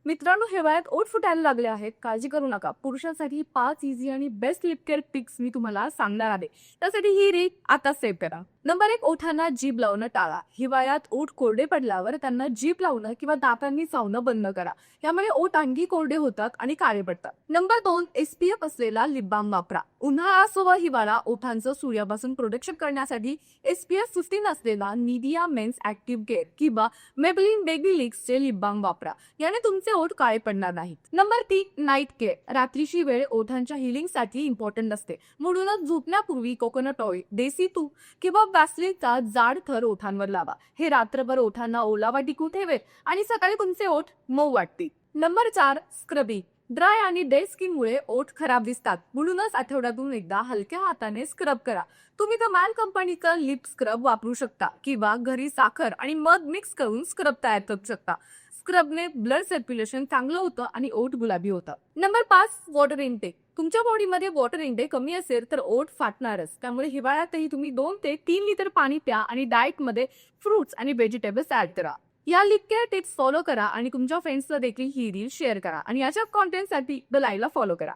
मित्रांनो, हिवाळ्यात ओठ फुटायला लागले आहेत. काळजी करू नका. पुरुषांसाठी 5 इझी आणि बेस्ट लिप केअर टिप्स मी तुम्हाला सांगणार आहे. त्यासाठी ही रील आता सेव्ह करा. नंबर 1, ओठांना जीभ लावणं टाळा. हिवाळ्यात ओठ कोरडे पडल्यावर त्यांना जीभ लावणं किंवा दातांनी चावणं बंद करा. यामुळे ओठ आणखी कोरडे होतात आणि काळे पडतात. नंबर 2, SPF असलेला लिप बाम वापरा. उन्हाळा असो वा हिवाळा, ओठांचं सूर्यापासून प्रोटेक्शन करण्यासाठी SPF 15 असलेला निव्हिया मेन्स ऍक्टिव्ह केअर किंवा मेबलिन बेबी लिक्सचे लिप बाम वापरा. याने तुमचे ओठ काळे पडणार नाहीत. Number 3, night care. रात्रीची वेळ ओठांच्या हिलिंगसाठी इम्पॉर्टंट असते. म्हणूनच झोपण्यापूर्वी कोकोनट ऑइल, देसी तूप किंवा वॅसलीनचा जाड थर ओठांवर लावा. हे रात्रभर ओठांना ओलावा टिकून ठेवेल आणि सकाळी तुमचे ओठ मऊ वाटतील. Number 4, scrubbing. ड्राय आणि डेड स्किनमुळे ओठ खराब दिसतात. म्हणूनच आठवड्यातून एकदा हलक्या हाताने स्क्रब करा. तुम्ही द मॅन कंपनीचा लिप स्क्रब वापरू शकता किंवा घरी साखर आणि मध मिक्स करून स्क्रब तयार करू शकता. स्क्रबने ब्लड सर्क्युलेशन चांगलं होतं आणि ओठ गुलाबी होतं. Number 5, water intake. तुमच्या बॉडीमध्ये वॉटर इनटेक कमी असेल तर ओठ फाटणारच. त्यामुळे हिवाळ्यातही तुम्ही 2 ते 3 लिटर पाणी प्या आणि डाएटमध्ये फ्रुट्स आणि व्हेजिटेबल्स ऍड करा. या लिप केअर टिप्स फॉलो करा आणि तुमच्या फ्रेंड्सला देखील ही रील शेअर करा आणि याच्या कॉन्टेंटसाठी द लाईव्हला फॉलो करा.